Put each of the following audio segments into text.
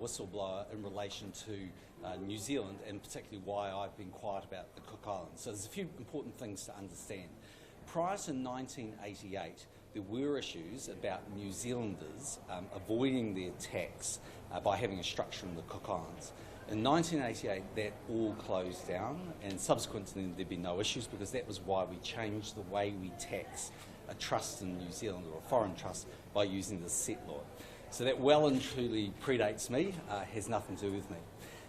whistleblower in relation to New Zealand, and particularly why I've been quiet about the Cook Islands. So there's a few important things to understand. Prior to 1988, there were issues about New Zealanders avoiding their tax by having a structure in the Cook Islands. In 1988, that all closed down, and subsequently there'd been no issues because that was why we changed the way we tax a trust in New Zealand or a foreign trust by using the set law. So that well and truly predates me, has nothing to do with me.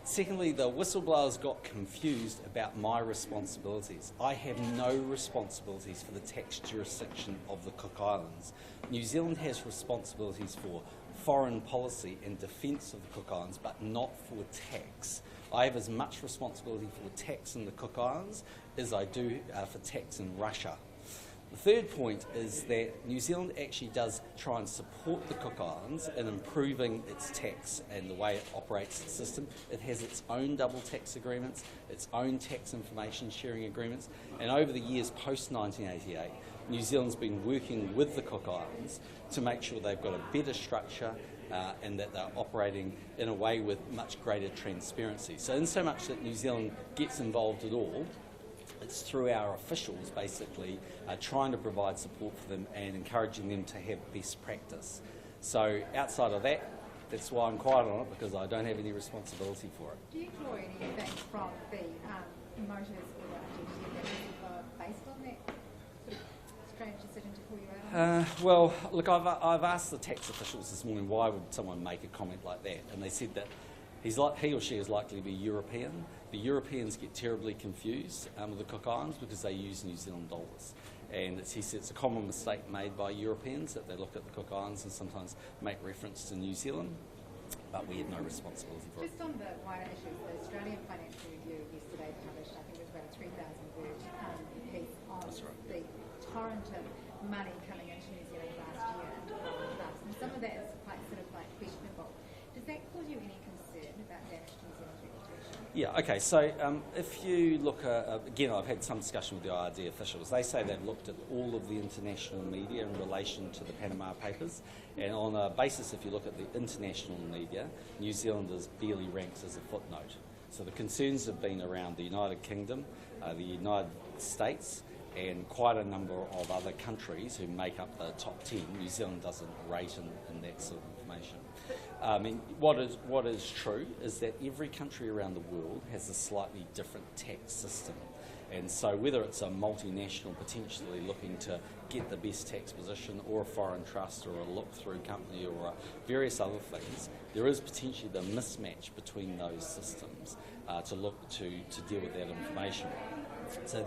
Secondly, the whistleblowers got confused about my responsibilities. I have no responsibilities for the tax jurisdiction of the Cook Islands. New Zealand has responsibilities for foreign policy and defence of the Cook Islands, but not for tax. I have as much responsibility for tax in the Cook Islands as I do for tax in Russia. The third point is that New Zealand actually does try and support the Cook Islands in improving its tax and the way it operates its system. It has its own double tax agreements, its own tax information sharing agreements, and over the years post-1988, New Zealand's been working with the Cook Islands to make sure they've got a better structure and that they're operating in a way with much greater transparency. So in so much that New Zealand gets involved at all, it's through our officials basically trying to provide support for them and encouraging them to have best practice. So outside of that, that's why I'm quiet on it, because I don't have any responsibility for it. Do you draw anything from the motives or the identity that based on that sort of strange decision to pull you out? Well, look, I've asked the tax officials this morning why would someone make a comment like that, and they said that he or she is likely to be European. The Europeans get terribly confused with the Cook Islands because they use New Zealand dollars. And he said it's a common mistake made by Europeans that they look at the Cook Islands and sometimes make reference to New Zealand, but we have no responsibility for it. Just on the wider issues, the Australian Financial Review yesterday published, I think it was about a 3,000 word piece on the torrent of money coming into New Zealand last year into foreign trusts. And some of that is quite sort of like questionable. Does that cause you any concern about damage to New Zealand's reputation? Yeah, okay, so if you look, again, I've had some discussion with the IRD officials. They say they've looked at all of the international media in relation to the Panama Papers, and on a basis, if you look at the international media, New Zealand is barely ranked as a footnote. So the concerns have been around the United Kingdom, the United States, and quite a number of other countries who make up the top 10. New Zealand doesn't rate in that sort of information. I mean, what is true is that every country around the world has a slightly different tax system. And so whether it's a multinational potentially looking to get the best tax position, or a foreign trust, or a look-through company, or various other things, there is potentially the mismatch between those systems to look to deal with that information. So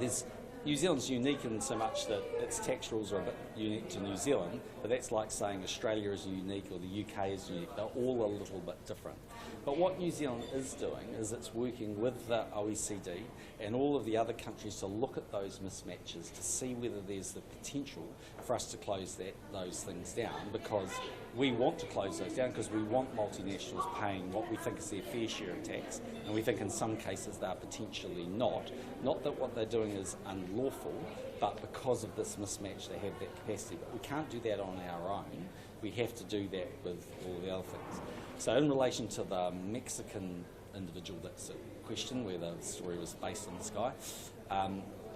New Zealand's unique in so much that its tax rules are a bit unique to New Zealand, but that's like saying Australia is unique or the UK is unique. They're all a little bit different. But what New Zealand is doing is it's working with the OECD and all of the other countries to look at those mismatches to see whether there's the potential for us to close those things down, because we want to close those down because we want multinationals paying what we think is their fair share of tax, and we think in some cases they are potentially not. Not that what they're doing is unlawful, but because of this mismatch they have that capacity. But we can't do that on our own. We have to do that with all the other things. So in relation to the Mexican individual, that's a question where the story was based on this guy,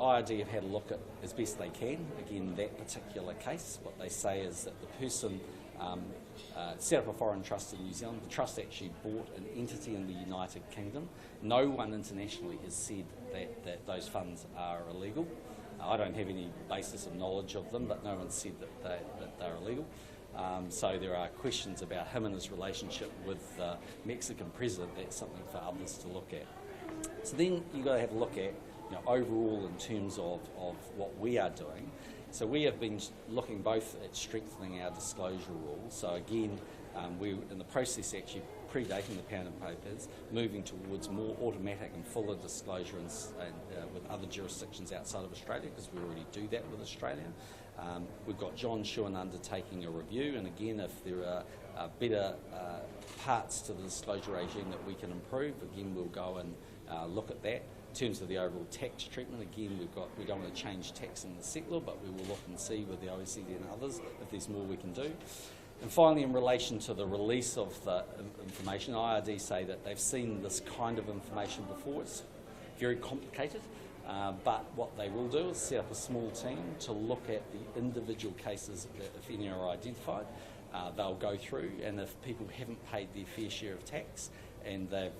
IRD have had a look at as best they can, again, that particular case. What they say is that the person set up a foreign trust in New Zealand. The trust actually bought an entity in the United Kingdom. No one internationally has said that those funds are illegal. I don't have any basis of knowledge of them, but no one said that they're illegal. So there are questions about him and his relationship with the Mexican president. That's something for others to look at. So then you've got to have a look at, overall in terms of what we are doing. So we have been looking both at strengthening our disclosure rules. So again, we're in the process actually predating the Panama Papers, moving towards more automatic and fuller disclosure and with other jurisdictions outside of Australia, because we already do that with Australia. We've got John Shewan undertaking a review, and again, if there are better parts to the disclosure regime that we can improve, again, we'll go and look at that. In terms of the overall tax treatment, again, we don't want to change tax in the set law, but we will look and see with the OECD and others if there's more we can do. And finally, in relation to the release of the information, IRD say that they've seen this kind of information before. It's very complicated, but what they will do is set up a small team to look at the individual cases that, if any are identified, they'll go through, and if people haven't paid their fair share of tax and they've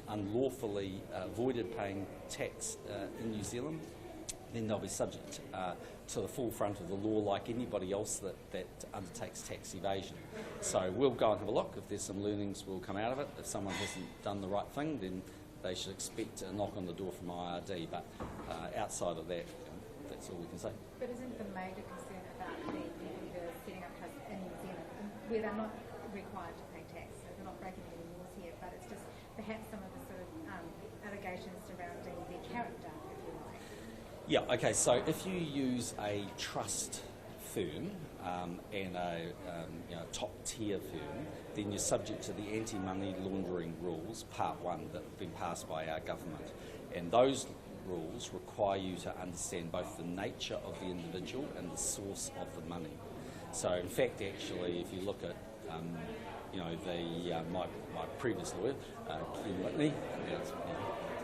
unlawfully avoided paying tax in New Zealand, then they'll be subject to the full front of the law like anybody else that undertakes tax evasion. So we'll go and have a look. If there's some learnings, will come out of it. If someone hasn't done the right thing, then they should expect a knock on the door from IRD. But outside of that, that's all we can say. But isn't the major concern about the people who are setting up trusts in New Zealand, where they're not required to pay tax, so they're not breaking any laws here, but it's just perhaps some of the sort of allegations surrounding their character, if you like? Yeah, okay, so if you use a trust firm and a top tier firm, then you're subject to the anti-money laundering rules, Part 1, that have been passed by our government. And those rules require you to understand both the nature of the individual and the source of the money. So in fact, actually, if you look at my previous lawyer, Ken Whitney, he's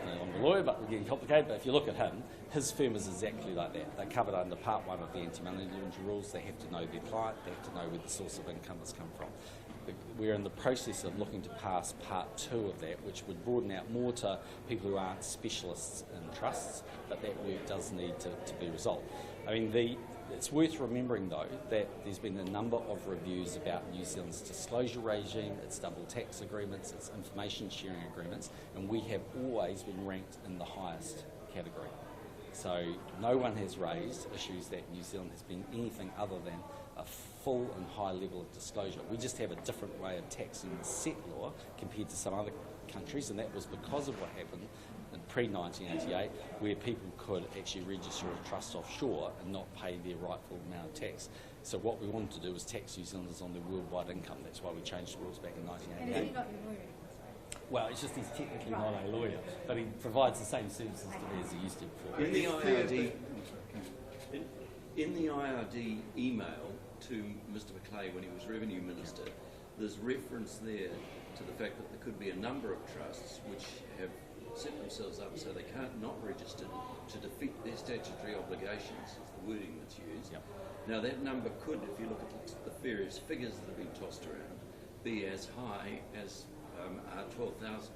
no longer a lawyer, but we're getting complicated, but if you look at him, his firm is exactly like that. They're covered under Part 1 of the anti-money laundering rules. They have to know their client, they have to know where the source of income has come from. We're in the process of looking to pass Part 2 of that, which would broaden out more to people who aren't specialists in trusts, but that work does need to be resolved. I mean, it's worth remembering, though, that there's been a number of reviews about New Zealand's disclosure regime, its double tax agreements, its information sharing agreements, and we have always been ranked in the highest category. So no one has raised issues that New Zealand has been anything other than a full and high level of disclosure. We just have a different way of taxing the set law compared to some other countries, and that was because of what happened in pre-1988, where people could actually register a trust offshore and not pay their rightful amount of tax. So what we wanted to do was tax New Zealanders on their worldwide income. That's why we changed the rules back in 1988. And is he not your lawyer anymore? Well, it's just he's technically not a lawyer, but he provides the same services to me as he used to before. In the IRD email to Mr Macleay when he was Revenue Minister, there's reference there to the fact that there could be a number of trusts which have set themselves up so they can't not register to defeat their statutory obligations, is the wording that's used. Yep. Now that number could, if you look at the various figures that have been tossed around, be as high as 12,000.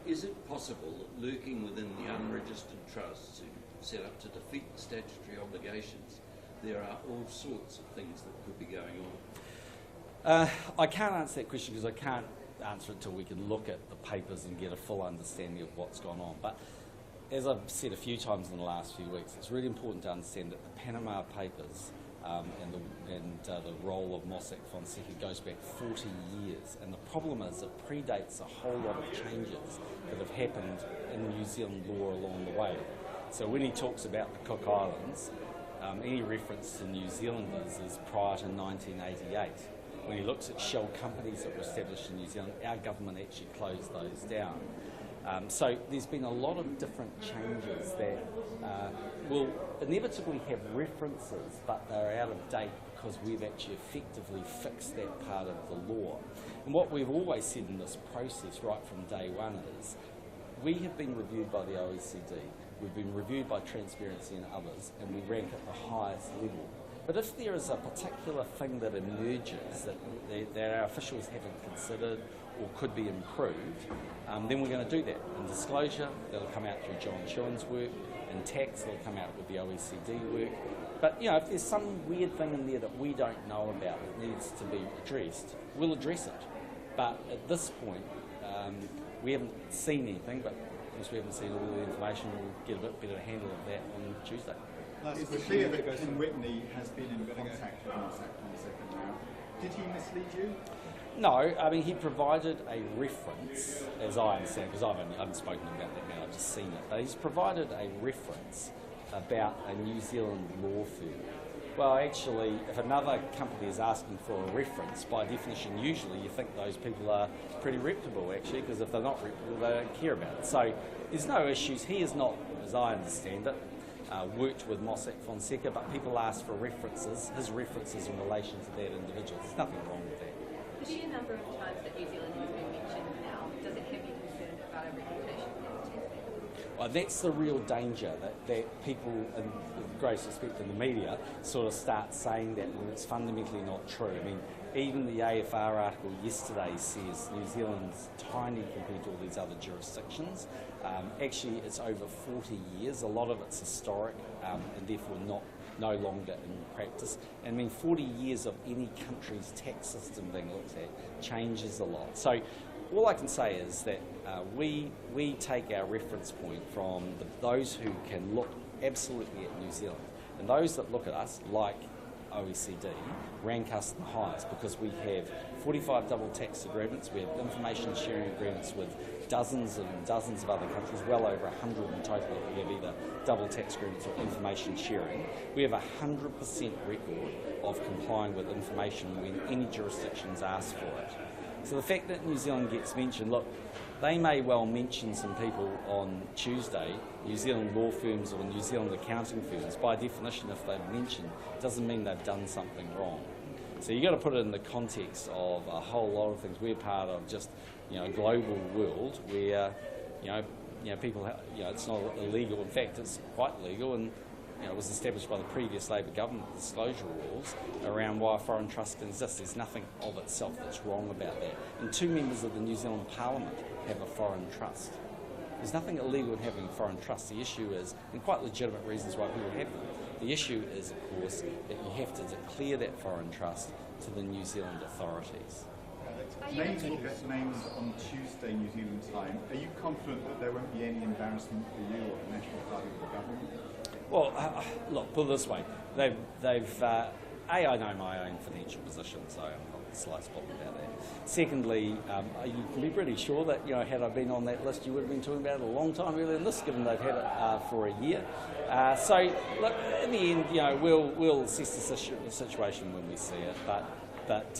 Is it possible that lurking within the unregistered trusts who set up to defeat the statutory obligations, there are all sorts of things that could be going on? I can't answer that question because I can't answer it until we can look at the papers and get a full understanding of what's gone on. But as I've said a few times in the last few weeks, it's really important to understand that the Panama Papers and the role of Mossack Fonseca goes back 40 years. And the problem is it predates a whole lot of changes that have happened in New Zealand law along the way. So when he talks about the Cook Islands, any reference to New Zealanders is prior to 1988. When he looks at shell companies that were established in New Zealand, our government actually closed those down. So there's been a lot of different changes that will inevitably have references, but they're out of date because we've actually effectively fixed that part of the law. And what we've always said in this process right from day one is we have been reviewed by the OECD, we've been reviewed by Transparency and others, and we rank at the highest level. But if there is a particular thing that emerges that our officials haven't considered or could be improved, then we're going to do that. In disclosure, that'll come out through John Shewan's work. In tax, that'll come out with the OECD work. But if there's some weird thing in there that we don't know about that needs to be addressed, we'll address it. But at this point, we haven't seen anything, but because we haven't seen all the information, we'll get a bit better handle of that on Tuesday. It's clear that Ken Whitney has been in contact with Mossack Fonseca now. Did he mislead you? No, I mean, he provided a reference, as I understand, because I haven't spoken about that now, I've just seen it, but he's provided a reference about a New Zealand law firm. Well, actually, if another company is asking for a reference, by definition, usually you think those people are pretty reputable, actually, because if they're not reputable, they don't care about it. So there's no issues. He is not, as I understand it, worked with Mossack Fonseca, but people ask for references, his references in relation to that individual. There's nothing wrong with that. The sheer number of times that New Zealand has been mentioned now, does it have you concerned about a reputation for testing? Well, that's the real danger, that people, in with greatest respect in the media, sort of start saying that when it's fundamentally not true. I mean, even the AFR article yesterday says New Zealand's tiny compared to all these other jurisdictions. Actually, it's over 40 years. A lot of it's historic and therefore no longer in practice. And I mean, 40 years of any country's tax system being looked at changes a lot. So all I can say is that we take our reference point from those who can look absolutely at New Zealand. And those that look at us, like OECD, rank us the highest because we have 45 double tax agreements, we have information sharing agreements with dozens and dozens of other countries, well over 100 in total that we have either double tax agreements or information sharing. We have a 100% record of complying with information when any jurisdictions ask for it. So the fact that New Zealand gets mentioned, look, they may well mention some people on Tuesday, New Zealand law firms or New Zealand accounting firms. By definition, if they've mentioned, doesn't mean they've done something wrong. So you've got to put it in the context of a whole lot of things. We're part of just, a global world where, people, it's not illegal. In fact, it's quite legal, and it was established by the previous Labor government, disclosure rules around why a foreign trust can exist. There's nothing of itself that's wrong about that. And 2 members of the New Zealand Parliament have a foreign trust. There's nothing illegal in having a foreign trust. The issue is, and quite legitimate reasons why people have them, the issue is, of course, that you have to declare that foreign trust to the New Zealand authorities. Names on Tuesday New Zealand time. Are you confident that there won't be any embarrassment for you or the National Party or the government? Well, look, put it this way. I know my own financial position, so I'm not the slightest problem about that. Secondly, you can be pretty sure that, had I been on that list, you would have been talking about it a long time earlier than this, given they've had it for a year. So, look, in the end, we'll assess the situation when we see it, but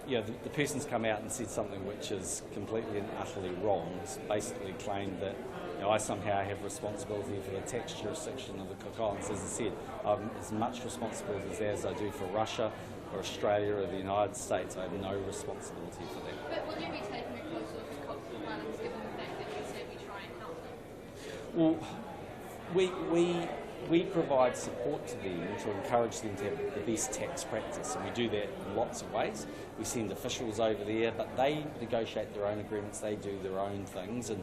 the person's come out and said something which is completely and utterly wrong. It's basically claimed that I somehow have responsibility for the tax jurisdiction of the Cook Islands. As I said, I'm as much responsibility as I do for Russia or Australia or the United States. I have no responsibility for that. But will you be taking a close look at Cook Islands given the fact that you said we try and help them? Well, we provide support to them to encourage them to have the best tax practice, and we do that in lots of ways. We send officials over there, but they negotiate their own agreements, they do their own things, and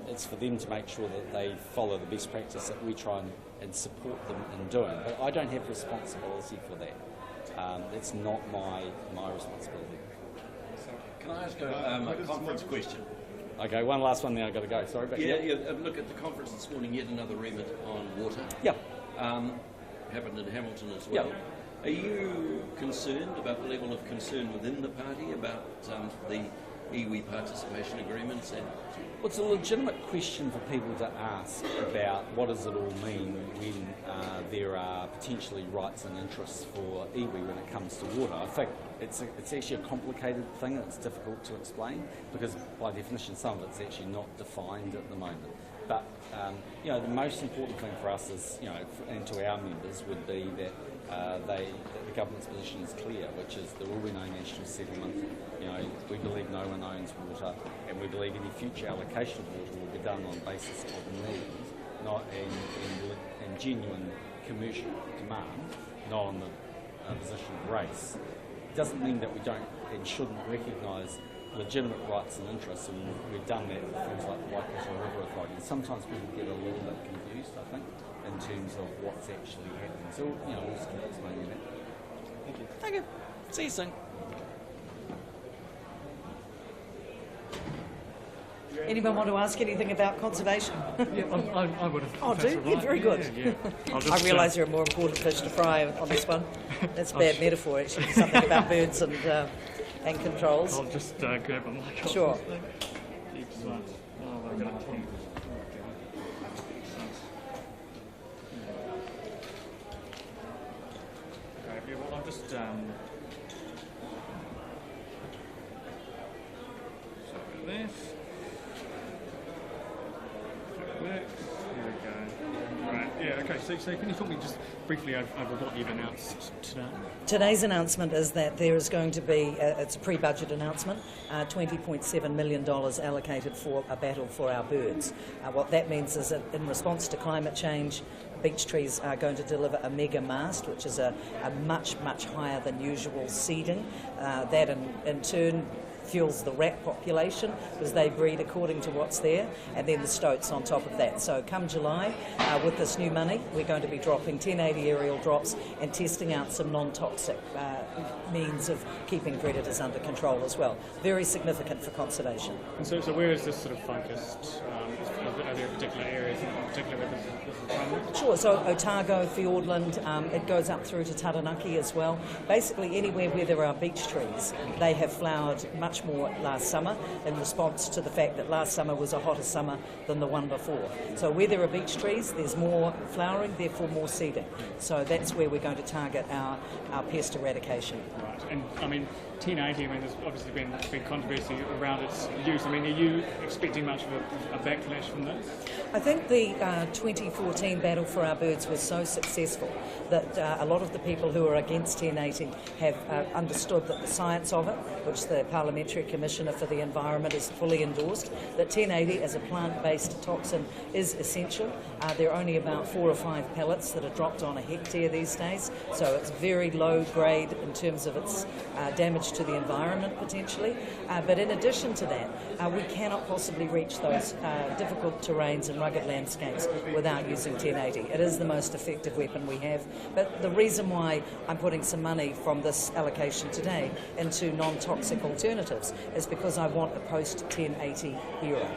it's for them to make sure that they follow the best practice that we try and support them in doing. But I don't have responsibility for that. It's not my responsibility. Can I ask a conference question? Okay, one last one, then I've got to go. Sorry, but yeah. Look, at the conference this morning, yet another remit on water. Yeah. Happened in Hamilton as well. Yeah. Are you concerned about the level of concern within the party about the iwi participation agreements? Well, it's a legitimate question for people to ask about what does it all mean when there are potentially rights and interests for iwi when it comes to water. I think it's actually a complicated thing and it's difficult to explain because by definition some of it's actually not defined at the moment. But the most important thing for us is, and to our members would be that the government's position is clear, which is there will be no national settlement. We believe no one owns water, and we believe any future allocation of water will be done on the basis of need, not in genuine commercial demand, not on the position of race. It doesn't mean that we don't and shouldn't recognise legitimate rights and interests, and we've done that with things like the Waikato River Authority. And sometimes people get a little bit confused, I think, in terms of what's actually happening. So, we'll just keep explaining that. Thank you. Thank you. See you soon. Anyone want to ask anything about conservation? Yeah, I would have. Oh, do you? Yeah, very good. Yeah. I realise there are more important fish to fry on this one. That's a bad metaphor, actually. Something about birds and controls. I'll just grab a mic. Sure. Well, I'll just sorry about this. Works. Here we go. Right. Yeah. Okay, so can you talk me just briefly over what you've announced today? Today's announcement is that there is going to be, it's a pre-budget announcement, $20.7 million allocated for a battle for our birds. What that means is that in response to climate change, beech trees are going to deliver a mega mast, which is a much, much higher than usual seeding. That in turn fuels the rat population because they breed according to what's there, and then the stoats on top of that. So come July, with this new money, we're going to be dropping 1080 aerial drops and testing out some non-toxic means of keeping predators under control as well. Very significant for conservation. And so where is this sort of focused? Are there particular areas in particular where this is primary? Sure, so Otago, Fiordland, it goes up through to Taranaki as well. Basically anywhere where there are beech trees, they have flowered much more last summer in response to the fact that last summer was a hotter summer than the one before. So where there are beech trees, there's more flowering, therefore more seeding. So that's where we're going to target our pest eradication. Right, and I mean, 1080, there's obviously been controversy around its use. Are you expecting much of a backlash from this? I think the 2014 Battle for Our Birds was so successful that a lot of the people who are against 1080 have understood that the science of it, which the Parliamentary Commissioner for the Environment has fully endorsed, that 1080 as a plant-based toxin is essential. There are only about 4 or 5 pellets that are dropped on a hectare these days, so it's very low grade in terms of its damage to the environment potentially. But in addition to that, we cannot possibly reach those difficult terrains and rugged landscapes without using 1080. It is the most effective weapon we have. But the reason why I'm putting some money from this allocation today into non-toxic alternatives is because I want a post-1080 era.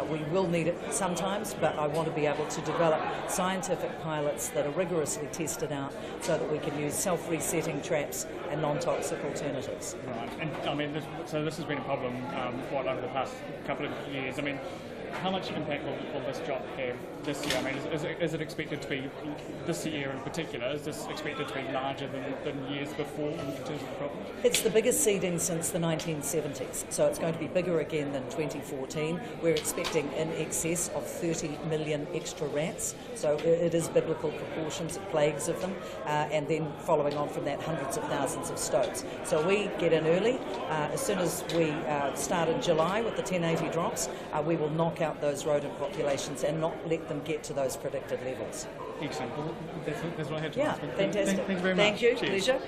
We will need it sometimes, but I want to be able to develop scientific pilots that are rigorously tested out so that we can use self-resetting traps and non-toxic alternatives. Right, and so this has been a problem, over the past couple of years. How much impact will this drop have this year? Is it expected to be, this year in particular, is this expected to be larger than years before in terms of the problem? It's the biggest seeding since the 1970s, so it's going to be bigger again than 2014. We're expecting in excess of 30 million extra rats, so it is biblical proportions, plagues of them, and then following on from that, hundreds of thousands of stoats. So we get in early. As soon as we start in July with the 1080 drops, we will knock out those rodent populations and not let them get to those predicted levels. Excellent. Well, that's what I had to Yeah, ask. fantastic. Thank you very much. Thank you. Cheers. Pleasure.